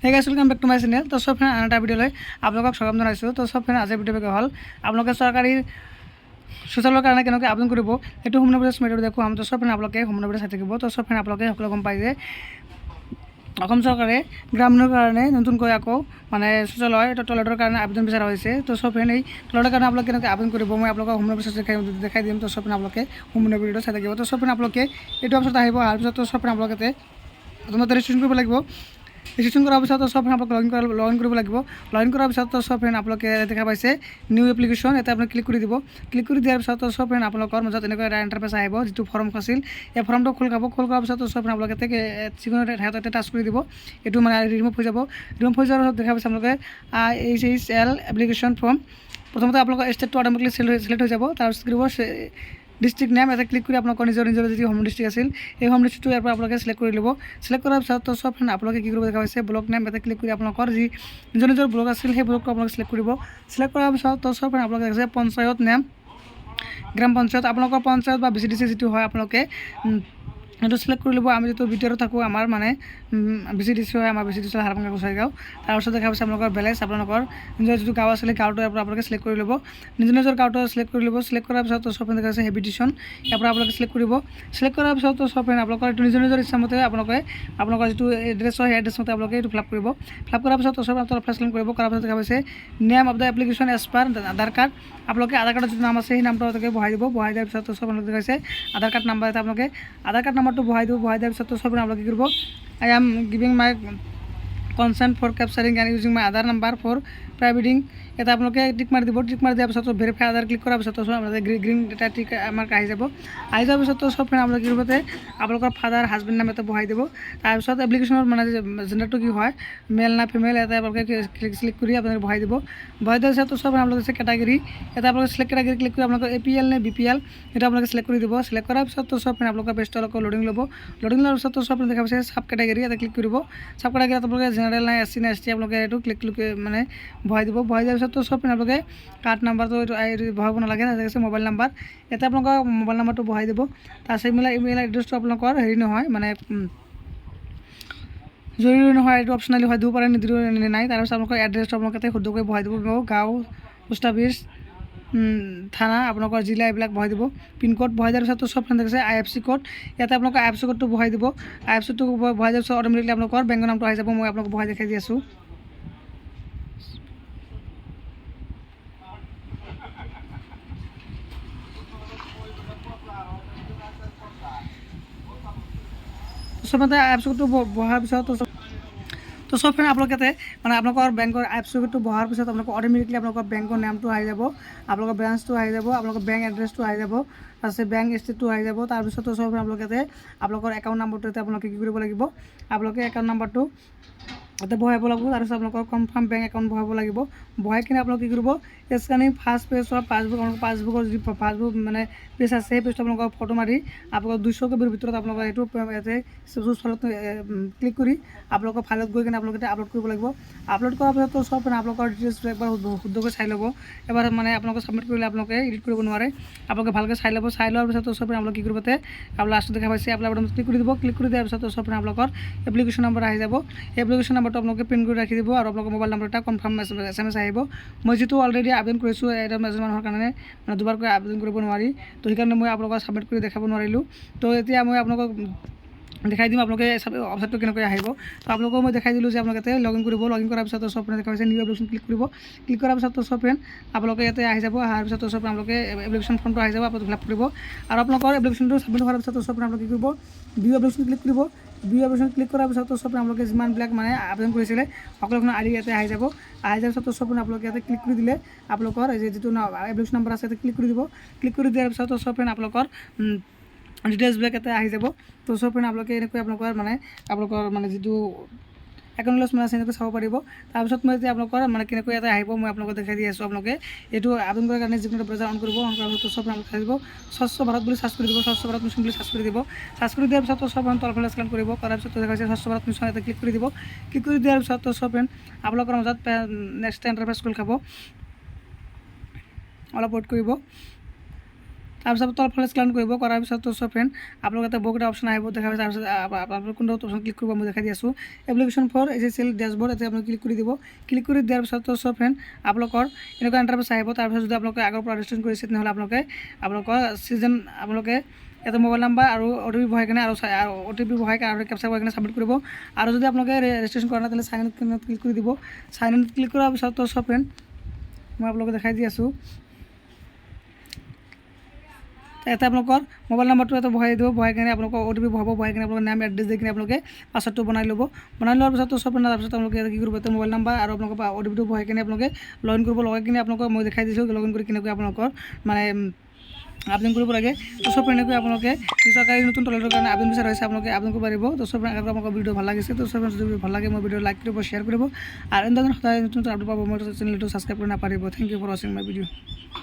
হে guys welcome back to my channel. তো চব ফ্ৰেণ্ড আন এটা ভিডিঅ'লৈ আপোনালোকক স্বাগতম জনাইছোঁ। তো চব ফ্ৰেণ্ড আজিৰ ভিডিঅ' হ'ল আপোনালোকে চৰকাৰী শৌচালয়ৰ কাৰণে কেনেকৈ আবেদন কৰিব সেইটো সম্পূৰ্ণ ভিডিঅ' স্মাৰ্ট দেখুৱাম। তো চব ফ্ৰেণ্ড আপোনালোকে সম্পূৰ্ণ ভিডিঅ' চাই থাকিব। তো চব ফ্ৰেণ্ড আপোনালোকে সকলো গম পায় যে অসম চৰকাৰে গ্ৰামীণৰ কাৰণে নতুনকৈ আকৌ মানে শৌচালয় টয়লেটৰ কাৰণে আবেদন বিচৰা হৈছে। তো চব ফ্ৰেণ্ড এই টয়লেটৰ কাৰণে আপোনালোকে কেনেকৈ আবেদন কৰিব মই আপোনালোকক সম্পূৰ্ণ ভিডিঅ' দেখাই দিম। তো চব ফ্ৰেণ্ড আপোনালোকে সম্পূৰ্ণ ভিডিঅ'টো চাই থাকিব। তো চব ফ্ৰেণ্ড আপোনালোকে এইটো অপশ্যনত আহিব। অহাৰ পিছত তো চব ফ্ৰেণ্ড আপোনালোকে প্ৰথমতে ৰেজিষ্ট্ৰেশ্যন কৰিব লাগিব। ৰেজিষ্ট্ৰেশ্যন কৰাৰ পিছত চব ফ্ৰেণ্ড আপোনালোকে লগ ইন কৰিব লাগিব। লগ ইন কৰাৰ পিছত চব ফ্ৰেণ্ড আপোনালোকে দেখা পাইছে নিউ এপ্লিকেশ্যন, এটা আপুনি ক্লিক কৰি দিব। ক্লিক কৰি দিয়াৰ পিছত চব ফ্ৰেণ্ড আপোনালোকৰ মাজত এনেকুৱা এটা ইণ্টাৰফেচ আহিব, যিটো ফৰ্ম আছিল এই ফৰ্মটো খোল খাব। খোল কৰাৰ পিছত চব ফ্ৰেণ্ড আপোনালোকে যিকোনো ঠাইত টাচ কৰি দিব। এইটো মানে ৰিমুভ হৈ যাব। ৰিমুভ হৈ যোৱাৰ পিছত দেখা পাইছে আপোনালোকে IHL এপ্লিকেশ্যন ফৰ্ম। প্ৰথমতে আপোনালোকৰ ষ্টেটটো অট'মেটিকলি চিলেক্ট হৈ যাব। তাৰপিছত কৰিব ডিষ্ট্ৰিক্ট নেম, এটা ক্লিক কৰি আপোনালোকৰ নিজৰ যিটো হোম ডিষ্ট্ৰিক্ট আছিল এই হোম ডিষ্ট্ৰিক্টটো ইয়াৰ পৰা আপোনালোকে চিলেক্ট কৰি ল'ব। চিলেক্ট কৰাৰ পিছত চব ফ্ৰেণ্ড আপোনালোকে কি কৰিব দেখা পাইছে ব্লক নেম, এটা ক্লিক কৰি আপোনালোকৰ যি নিজৰ ব্লক আছিল সেই ব্লকটো আপোনালোকে চিলেক্ট কৰিব। চিলেক্ট কৰাৰ পিছত চব ফ্ৰেণ্ড আপোনালোকে দেখাইছে পঞ্চায়ত নেম, গ্ৰাম পঞ্চায়ত, আপোনালোকৰ পঞ্চায়ত বা VCDC যিটো হয় আপোনালোকে সেইটো চিলেক্ট কৰি ল'ব। আমি যিটো ভিতৰত থাকোঁ আমাৰ মানে VCDC হয়, আমাৰ VCDC হাৰভাঙা গোসাই গাঁও। তাৰপিছত দেখা পাইছে আপোনালোকৰ বেলেঞ্চ, আপোনালোকৰ নিজৰ যিটো গাঁও আছিলে গাঁৱটো ইয়াৰ পৰা আপোনালোকে চিলেক্ট কৰি ল'ব। নিজৰ গাঁৱটো চিলেক্ট কৰি ল'ব। চিলেক্ট কৰাৰ পিছত চব ফ্ৰেণ্ড দেখা পাইছে হেবিটেশ্যন, ইয়াৰ পৰা আপোনালোকে চিলেক্ট কৰিব। চিলেক্ট কৰাৰ পিছত চব ফ্ৰেণ্ড আপোনালোকৰ এইটো নিজৰ ইচ্ছামতে আপোনালোকৰ যিটো এড্ৰেছ হয় সেই এড্ৰেছমতে আপোনালোকে এইটো ফিল আপ কৰিব। ফিল আপ কৰাৰ পিছত চব আপোনালোকে ফাৰ্ষ্ট কৰিব। কৰাৰ পিছত দেখা পাইছে name of the application as per Aadhaar card, আপোনালোকে আধাৰ কাৰ্ডৰ যিটো নাম আছে সেই নামটো আপোনালোকে বহাই দিব। বহাই দিয়াৰ পিছত চব আপোনালোকে দেখাইছে আধাৰ কাৰ্ড নাম্বাৰ, এটা আপোনালোকে আধাৰ কাৰ্ড নাম্বাৰটো বহাই দিব। বহাই দিয়াৰ পিছত চব আপোনালোকে কি কৰিব I am giving my consent for capturing and using my Aadhaar number for privating, এটা আপোনালোকে টিক মাৰি দিব। টিক মাৰি দিয়াৰ পিছত ভেৰিফাই আধাৰ ক্লিক কৰাৰ পিছত আপোনালোকে গ্ৰীণ এটা টিক আমাৰ আহি যাব। আহি যোৱাৰ পিছত চব ফ্ৰেণ্ড আপোনালোকে কি কৰিব আপোনালোকৰ ফাদাৰ হাজবেণ্ড নাম এটা বহাই দিব। তাৰপিছত এপ্লিকেশ্যনৰ মানে জেণ্ডাৰটো কি হয় মেল না ফিমেল, এটা আপোনালোকে ক্লিক কৰি আপোনালোকে বহাই দিব। বহাই দিয়াৰ পিছত চব আপোনালোকে কেটাগৰী, এটা আপোনালোকে চিলেক্ট কেটাগৰী ক্লিক কৰি আপোনালোকৰ APL নে BPL এটা আপোনালোকে চিলেক্ট কৰি দিব। চিলেক্ট কৰাৰ পিছত চব আপোনালোকৰ পেজটো অলপ লোডিং ল'ব। লোডিং লোৱাৰ পিছত চব দেখা পাইছে চাব কেটাগৰী, এটা ক্লিক কৰিব। চাব কেটাগৰী আপোনালোকে জেনেৰেল নাই SC নে ST আপোনালোকে এইটো ক্লিক মানে বহাই দিব। বহাই দিয়াৰ পিছত চব আপোনালোকে কাৰ্ড নাম্বাৰটো এইটো বহাব নালাগে, আছে মোবাইল নাম্বাৰ, এটা আপোনালোকৰ মোবাইল নাম্বাৰটো বহাই দিব। তাৰপিছত ইমেইল এড্ৰেছটো আপোনালোকৰ হেৰি নহয় মানে জৰুৰী নহয়, এইটো অপশ্যনেলি হয়, দিব পাৰে নিদিব নাই। তাৰপিছত আপোনালোকৰ এড্ৰেছটো আপোনালোকে শুদ্ধকৈ বহাই দিব। গাঁও, পোষ্ট অফিচ, থানা, আপোনালোকৰ জিলা এইবিলাক বহাই দিব। পিনক'ড বহাই দিয়াৰ পিছত চব ফ্ৰেণ্ড দেখিছে IFC কোড, ইয়াতে আপোনালোকৰ IFC কোডটো বহাই দিব। IFC কোডটো বহাই দিয়াৰ পিছত অট'মেটিকলি আপোনালোকৰ বেংকৰ নামটো আহি যাব। মই আপোনালোকক বহাই দেখাই দি আছোঁ। চবতে IFC কোডটো বহাৰ পিছত তো চব ফ্ৰেণ্ড আপোনালোকে মানে আপোনালোকৰ বেংকৰ IFC কোডটো বহাৰ পিছত আপোনালোকৰ অট'মেটিকলি আপোনালোকৰ বেংকৰ নামটো আহি যাব, আপোনালোকৰ ব্ৰাঞ্চটো আহি যাব, আপোনালোকৰ বেংক এড্ৰেছটো আহি যাব, তাৰপিছত বেংক ষ্টেটটো আহি যাব। তাৰপিছত চব আপোনালোকে আপোনালোকৰ একাউণ্ট নাম্বাৰটো আপোনালোকে কি কৰিব লাগিব আপোনালোকে একাউণ্ট নাম্বাৰটো ইয়াতে বহাব লাগিব। তাৰপিছত আপোনালোকৰ কনফাৰ্ম বেংক একাউণ্ট বহাব লাগিব। বহাই কিনে আপোনালোকে কি কৰিব স্কেনিং ফাৰ্ষ্ট পেজ হয় পাছবুকৰ যি পাছবুক মানে পেজ আছে সেই পেজটো আপোনালোকৰ ফটো মাৰি আপোনালোকৰ 200 কপিৰ ভিতৰত আপোনালোকৰ এইটো ইয়াতে ফাইলত ক্লিক কৰি আপোনালোকৰ ফাইলত গৈ কিনে আপোনালোকে আপলোড কৰিব লাগিব। আপলোড কৰাৰ পিছত চব আপোনালোকৰ ডিটেইলছটো একবাৰ শুদ্ধকৈ চাই ল'ব। এবাৰ মানে আপোনালোকে ছাবমিট কৰিলে আপোনালোকে এডিট কৰিব নোৱাৰে, আপোনালোকে ভালকৈ চাই ল'ব। চাই লোৱাৰ পিছত চব আপোনালোকে কি কৰিব আপোনালোকে লাষ্টত দেখা পাইছে এপ্লাই বাটনত ক্লিক কৰি দিব। ক্লিক কৰি দিয়াৰ পিছত চব আপোনালোকৰ এপ্লিকেশ্যন নম্বৰ আহি যাব। এপ্লিকেশ্যন নম্বৰটো আপোনালোকে প্ৰিণ্ট কৰি ৰাখি দিব আৰু আপোনালোকৰ মোবাইল নম্বৰ এটা কনফাৰ্ম SMS আহিব। মই যিটো অলৰেডি আবেদন কৰিছোঁ এটা এজন মানুহৰ কাৰণে মানে দুবাৰকৈ আবেদন কৰিব নোৱাৰি, তো সেইকাৰণে মই আপোনালোকক ছাবমিট কৰি দেখাব নোৱাৰিলোঁ। তো এতিয়া মই আপোনালোকক দেখাই দিম আপোনালোকে ৱেবছাইটটো কেনেকৈ আহিব। তো আপোনালোকক মই দেখাই দিলোঁ যে আপোনালোকে লগ ইন কৰিব। লগ ইন কৰাৰ পিছত চব ফ্ৰেণ্ড দেখা পাইছে নিউ এপ্লিকেশ্যন ক্লিক কৰিব। ক্লিক কৰাৰ পিছত চব ফ্ৰেণ্ড আপোনালোকে ইয়াতে আহি যাব। অহাৰ পিছত চব আপোনালোকে এপ্লিকেশ্যন ফৰ্মটো আহি যাব, আপোনালোকে ফিল আপ কৰিব। আৰু আপোনালোকৰ এপ্লিকেশ্যনটো ছাবমিট কৰাৰ পিছত চব আপোনালোকে কি কৰিব ভিউ এপ্লিকেশ্যন ক্লিক কৰিব। ভিউ এপ্লিকেশ্যন ক্লিক কৰাৰ পিছত চব আপোনালোকে যিমানবিলাক মানে আবেদন কৰিছিলে সকলোখন আহি ইয়াতে আহি যাব। আহি যোৱাৰ পিছত চব আপোনালোকে ইয়াতে ক্লিক কৰি দিলে আপোনালোকৰ যিটো এপ্লিকেশ্যন নম্বৰ আছে ইয়াতে ক্লিক কৰি দিব। ক্লিক কৰি দিয়াৰ পিছত চব ফ্ৰেণ্ড আপোনালোকৰ ডিটেইলছবিলাক ইয়াতে আহি যাব। তো চব ফ্ৰেণ্ড আপোনালোকে এনেকৈ আপোনালোকৰ মানে যিটো একাউণ্ট মানে আছে এনেকৈ চাব পাৰিব। তাৰপিছত মই এতিয়া আপোনালোকৰ মানে কেনেকৈ ইয়াতে আহিব মই আপোনালোকক দেখাই দি আছোঁ। আপোনালোকে এইটো আবেদন কৰাৰ কাৰণে যিকোনো ব্ৰাউজাৰ অন কৰিব। অন কৰাৰ পিছত চব আপোনালোকে আহিব স্বচ্ছ ভাৰত বুলি চাৰ্চ কৰি দিব। স্বচ্ছ ভাৰত মিছন বুলি চাৰ্চ কৰি দিব। চাৰ্চ কৰি দিয়াৰ পিছত চব তলফালে স্কেন কৰিব। কৰাৰ পিছত দেখা পাইছে স্বচ্ছ ভাৰত মিছন এটা ক্লিক কৰি দিব। ক্লিক কৰি দিয়াৰ পিছত চব আপোনালোকৰ মাজত নেক্সট ইণ্টাৰফেচ খোল খাব, অলপ ৱেইট কৰিব। তাৰপিছত তলফালে স্ক্ৰল কৰিব কৰাৰ পিছত তো সব ফ্ৰেণ্ড আপোনালোকে এটা বহুকেইটা অপশ্যন আহিব দেখা পাইছে তাৰপিছত আপোনালোকে কোনটো অপশ্যন ক্লিক কৰিব মই দেখাই দি আছোঁ এপ্লিকেশ্যন ফৰ SSL ডেছবৰ্ড ইয়াতে আপুনি ক্লিক কৰি দিব ক্লিক কৰি দিয়াৰ পিছত তো সব ফ্ৰেণ্ড আপোনালোকৰ এনেকুৱা ইণ্টাৰফেচ আহিব তাৰপিছত যদি আপোনালোকে আগৰ পৰা ৰেজিষ্ট্ৰেশ্যন কৰিছে তেনেহ'লে আপোনালোকৰ ছিজন আপোনালোকে এটা মোবাইল নাম্বাৰ আৰু OTP বহাই কিনে আৰু OTP বহাই কিনে আৰু কেপচা বহাই কিনে ছাবমিট কৰিব আৰু যদি আপোনালোকে ৰেজিষ্ট্ৰেশ্যন কৰা নাই তেতিয়াহ'লে সাইন ইন ক্লিক কৰি দিব সাইন ইন ক্লিক কৰাৰ পিছত তো সব ফ্ৰেণ্ড মই আপোনালোকে দেখাই দি আছোঁ ইয়াতে আপোনালোকৰ মোবাইল নাম্বাৰটো এটা বহাই দিব বহাই কিনে আপোনালোকৰ OTP বহাব বহাই কিনে আপোনালোকৰ নাম এড্ৰেছ দি কিনে আপোনালোকে পাছৱৰ্ডটো বনাই ল'ব বনাই লোৱাৰ পিছত সব তাৰপিছত আপোনালোকে কি কৰিব এটা মোবাইল নাম্বাৰ আৰু আপোনালোকৰ OTPটো বহাই কিনে আপোনালোকে লগ ইন কৰিব লগাই কিনে আপোনালোকক মই দেখাই দিছোঁ লগ ইন কৰি কেনেকৈ আপোনালোকৰ মানে আবেদন কৰিব লাগে তো সব এনেকৈ আপোনালোকে চৰকাৰী নতুন তলেটৰ কাৰণে আবেদন বিচাৰ হৈছে আপোনালোকে আবেদন কৰিব পাৰিব তো সব আপোনালোকৰ ভিডিঅ' ভাল লাগিছে তো সব যদি ভাল লাগে মই ভিডিঅ' লাইক কৰিব শ্বেয়াৰ কৰিব আৰু এনেধৰণৰ সদায় নতুন আপডেট পাব মোৰ চেনেলটো ছাবস্ক্ৰাইব কৰি নাপাৰিব থেংক ইউ ফৰ ৱাচিং মাই ভিডিঅ'